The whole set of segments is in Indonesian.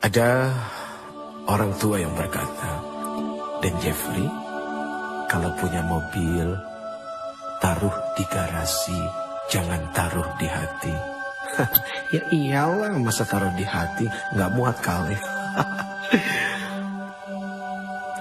Ada orang tua yang berkata, "Dan Jeffrey, kalau punya mobil, taruh di garasi, jangan taruh di hati." Ya iyalah, masa taruh di hati, nggak muat kali.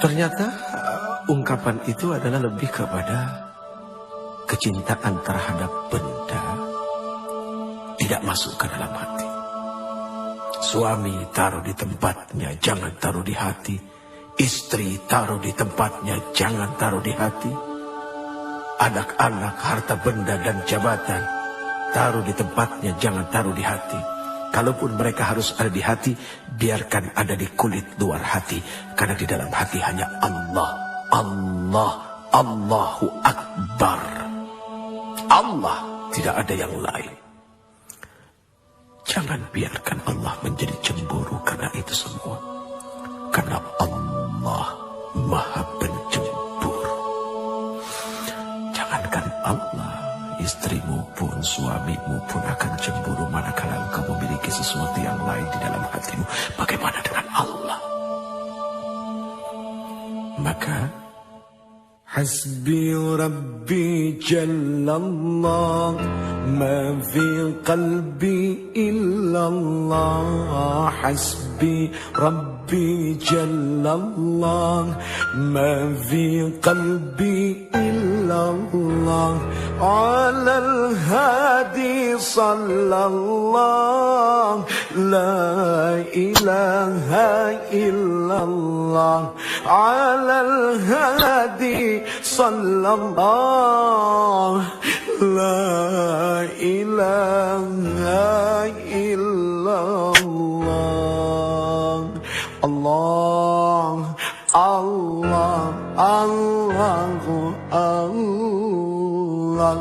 Ternyata ungkapan itu adalah lebih kepada kecintaan terhadap benda tidak masuk ke dalam hati. Suami taruh di tempatnya, jangan taruh di hati. Istri taruh di tempatnya, jangan taruh di hati. Anak-anak, harta benda dan jabatan taruh di tempatnya, jangan taruh di hati. Kalaupun mereka harus ada di hati, biarkan ada di kulit luar hati. Karena di dalam hati hanya Allah. Allah, Allahu Akbar. Allah, tidak ada yang lain. Jangan biarkan Allah menjadi cemburu karena itu semua. Karena Allah Maha Pencemburu. Jangankan Allah, istrimu pun, suamimu pun akan cemburu manakala engkau memiliki sesuatu yang lain di dalam hatimu. Bagaimana dengan Allah? Maka Hasbi Rabbi Jallallah, ma fi qalbi illallah. Hasbi Rabbi Jallallah, ma fi qalbi illallah. Ala al-hadi sallallah, la ilaha illallah. Ala al-hadi sallallahu, la ilaha illallah. Allah, Allah, Allahu Allah,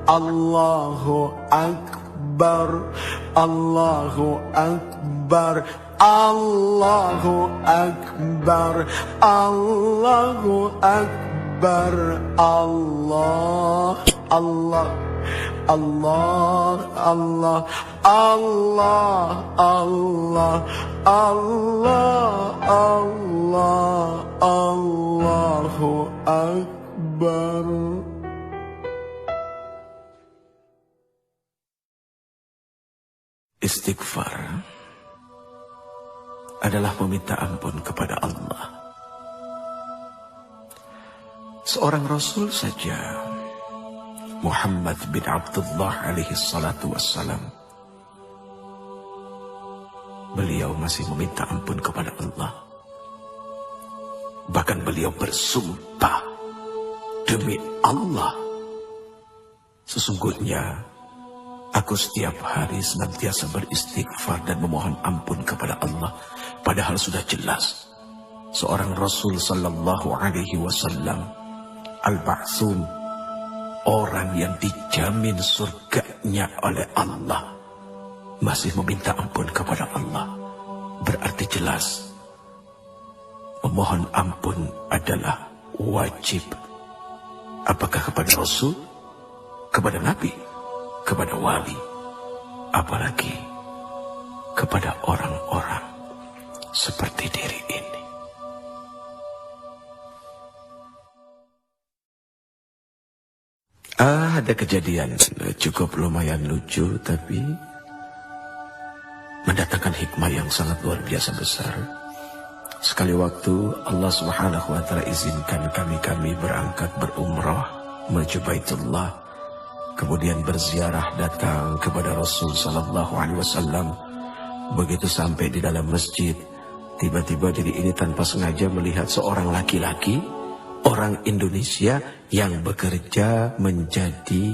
Allahu Akbar, Allahu Akbar, Allahu Akbar, Allahu Akbar, Allah, Allah, Allah, Allah, Allah, Allah, Allah, Allah, Allahu Akbar. Istighfar adalah meminta ampun kepada Allah. Seorang Rasul saja, Muhammad bin Abdullah alaihi salatu wassalam, beliau masih meminta ampun kepada Allah. Bahkan beliau bersumpah, demi Allah, sesungguhnya aku setiap hari senantiasa beristighfar dan memohon ampun kepada Allah. Padahal sudah jelas seorang Rasul sallallahu alaihi wasallam, al-Ba'sum, orang yang dijamin surganya oleh Allah, masih meminta ampun kepada Allah. Berarti jelas memohon ampun adalah wajib. Apakah kepada Rasul, kepada Nabi, kepada wali, apalagi kepada orang-orang seperti diri ini. Ada kejadian cukup lumayan lucu, tapi mendatangkan hikmah yang sangat luar biasa besar. Sekali waktu Allah Subhanahu wa Ta'ala izinkan kami berangkat berumrah menuju Baitullah, kemudian berziarah datang kepada Rasul sallallahu alaihi wasallam. Begitu sampai di dalam masjid, tiba-tiba diri ini tanpa sengaja melihat seorang laki-laki, orang Indonesia yang bekerja menjadi,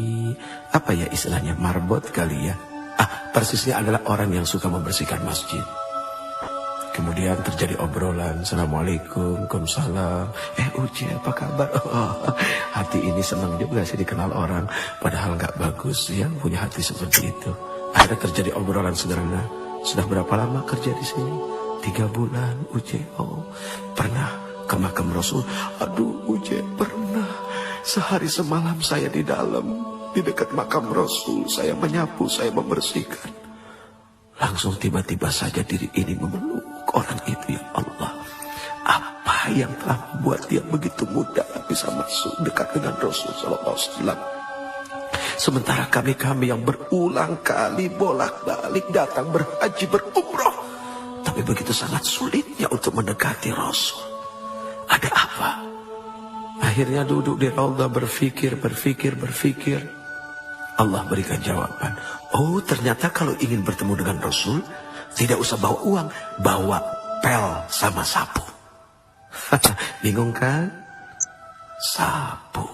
apa ya istilahnya, marbot kali ya. Persisnya adalah orang yang suka membersihkan masjid. Kemudian terjadi obrolan, Assalamualaikum, Waalaikumsalam. Uci, apa kabar? Hati ini senang juga sih dikenal orang, padahal nggak bagus ya punya hati seperti itu. Akhirnya terjadi obrolan sederhana. Sudah berapa lama kerja di sini? 3 bulan, Uci. Oh, pernah ke makam Rasul? Aduh, Uci, pernah. Sehari semalam saya di dalam, di dekat makam Rasul. Saya menyapu, saya membersihkan. Langsung tiba-tiba saja diri ini memeluk orang itu, ya Allah. Apa yang telah membuat dia begitu mudah bisa masuk dekat dengan Rasul sallallahu alaihi wasallam? Sementara kami yang berulang kali bolak-balik datang berhaji berumrah, tapi begitu sangat sulitnya untuk mendekati Rasul. Ada apa? Akhirnya duduk di raudhah berpikir. Allah berikan jawaban. Oh, ternyata kalau ingin bertemu dengan Rasul, tidak usah bawa uang, bawa pel sama sapu. Bingung kan? Sapu.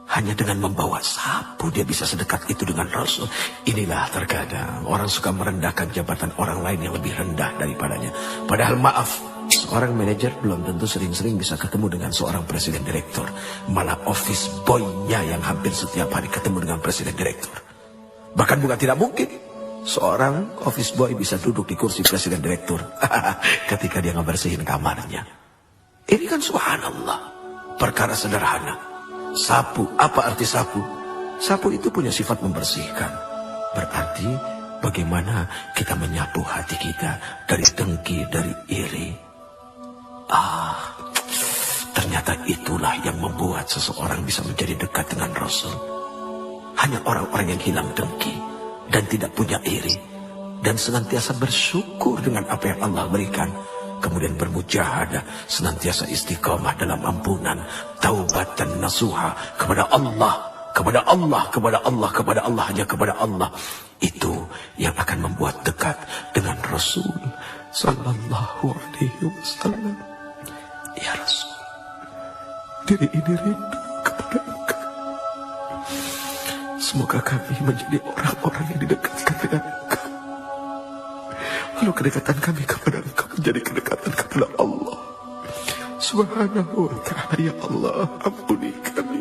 Hanya dengan membawa sapu dia bisa sedekat itu dengan Rasul. Inilah terkadang orang suka merendahkan jabatan orang lain yang lebih rendah daripadanya. Padahal maaf, seorang manajer belum tentu sering-sering bisa ketemu dengan seorang presiden direktur. Malah office boy-nya yang hampir setiap hari ketemu dengan presiden direktur. Bahkan bukan tidak mungkin seorang office boy bisa duduk di kursi presiden direktur ketika dia ngebersihin kamarnya. Ini kan subhanallah, perkara sederhana. Sapu, apa arti sapu? Sapu itu punya sifat membersihkan. Berarti bagaimana kita menyapu hati kita dari dengki, dari iri. Ternyata itulah yang membuat seseorang bisa menjadi dekat dengan Rasul. Hanya orang-orang yang hilang dengki dan tidak punya iri dan senantiasa bersyukur dengan apa yang Allah berikan. Kemudian bermujahadah, senantiasa istiqamah dalam ampunan, taubat dan nasuha kepada Allah, hanya kepada Allah. Itu yang akan membuat dekat dengan Rasul sallallahu alaihi wasallam. Ya Rasul, diri ini rindu kepada Engkau. Semoga kami menjadi orang-orang yang didekatkan dengan Engkau. Lalu kedekatan kami kepada Engkau menjadi kedekatan kepada Allah Subhanahu wa ta'ala. Ya Allah, ampuni kami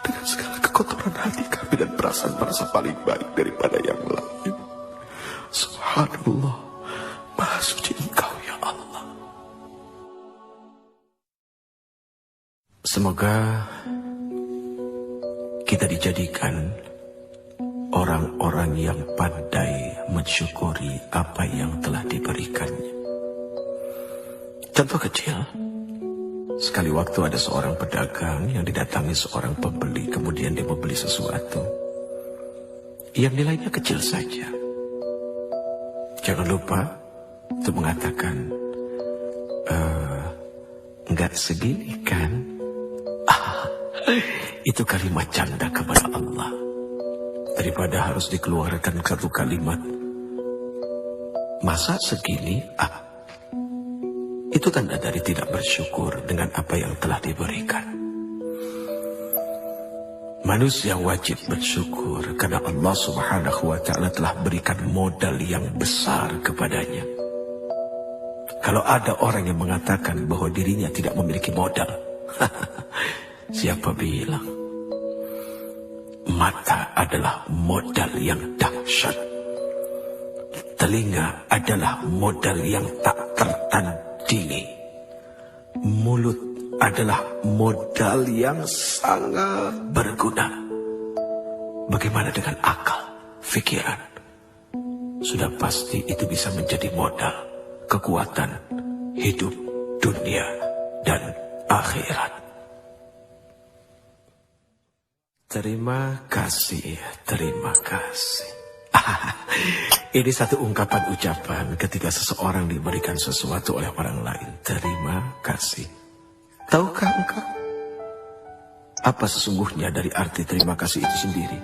dengan segala kekotoran hati kami dan perasaan-perasaan paling baik daripada yang lain. Subhanallah, Maha Suci Engkau ya Allah. Semoga kita dijadikan orang-orang yang pandai mensyukuri apa yang telah diberikannya. Contoh kecil, sekali waktu ada seorang pedagang yang didatangi seorang pembeli, kemudian dia membeli sesuatu yang nilainya kecil saja. Jangan lupa untuk mengatakan, enggak segini kan? Itu kalimat canda kepada Allah. Daripada harus dikeluarkan satu kalimat, masa segini? Itu tanda dari tidak bersyukur dengan apa yang telah diberikan. Manusia wajib bersyukur karena Allah Subhanahu wa ta'ala telah berikan modal yang besar kepadanya. Kalau ada orang yang mengatakan bahwa dirinya tidak memiliki modal, siapa bilang? Mata adalah modal yang dahsyat. Telinga adalah modal yang tak tertandingi. Mulut adalah modal yang sangat berguna. Bagaimana dengan akal, pikiran? Sudah pasti itu bisa menjadi modal kekuatan hidup dunia dan akhirat. Terima kasih, terima kasih. Ini satu ungkapan ucapan ketika seseorang diberikan sesuatu oleh orang lain. Terima kasih. Tahukah engkau apa sesungguhnya dari arti terima kasih itu sendiri?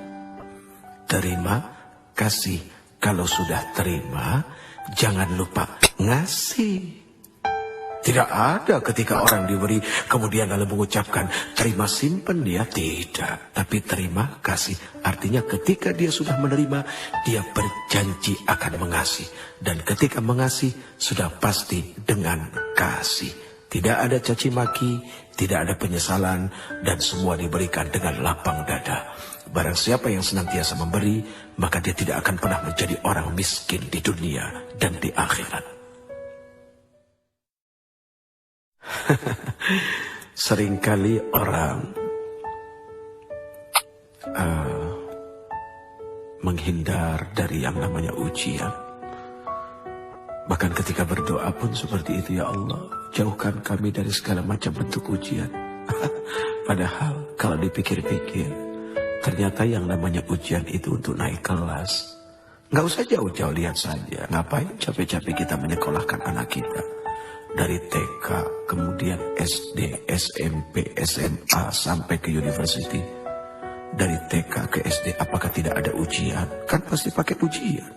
Terima kasih. Kalau sudah terima, jangan lupa ngasih. Tidak ada ketika orang diberi kemudian lalu mengucapkan terima simpen dia, tidak. Tapi terima kasih artinya ketika dia sudah menerima, dia berjanji akan mengasihi. Dan ketika mengasihi sudah pasti dengan kasih. Tidak ada caci maki, tidak ada penyesalan, dan semua diberikan dengan lapang dada. Barang siapa yang senantiasa memberi, maka dia tidak akan pernah menjadi orang miskin di dunia dan di akhirat. Seringkali orang menghindar dari yang namanya ujian. Bahkan ketika berdoa pun seperti itu, ya Allah, jauhkan kami dari segala macam bentuk ujian. Padahal kalau dipikir-pikir, ternyata yang namanya ujian itu untuk naik kelas. Nggak usah jauh-jauh, lihat saja. Ngapain capek-capek kita menyekolahkan anak kita. Dari TK, kemudian SD, SMP, SMA, sampai ke university. Dari TK ke SD, apakah tidak ada ujian? Kan pasti pakai ujian.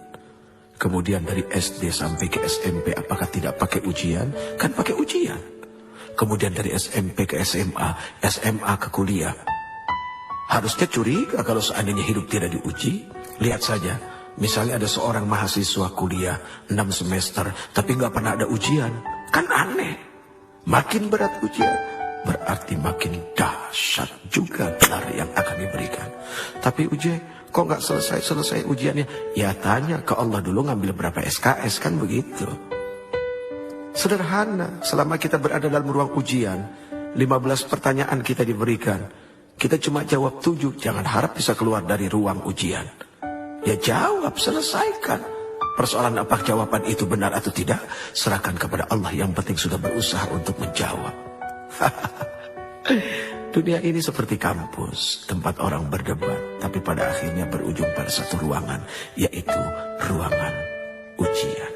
Kemudian dari SD sampai ke SMP, apakah tidak pakai ujian? Kan pakai ujian. Kemudian dari SMP ke SMA, SMA ke kuliah. Harusnya curiga kalau seandainya hidup tidak diuji. Lihat saja, misalnya ada seorang mahasiswa kuliah 6 semester, tapi nggak pernah ada ujian. Kan aneh. Makin berat ujian, berarti makin dahsyat juga gelar yang akan diberikan. Tapi ujian, kok nggak selesai ujiannya? Ya tanya ke Allah dulu, ngambil berapa SKS, kan begitu. Sederhana, selama kita berada dalam ruang ujian, 15 pertanyaan kita diberikan. Kita cuma jawab 7, jangan harap bisa keluar dari ruang ujian. Ya jawab, selesaikan. Persoalan apakah jawaban itu benar atau tidak, serahkan kepada Allah, yang penting sudah berusaha untuk menjawab. Dunia ini seperti kampus, tempat orang berdebat, tapi pada akhirnya berujung pada satu ruangan, yaitu ruangan ujian.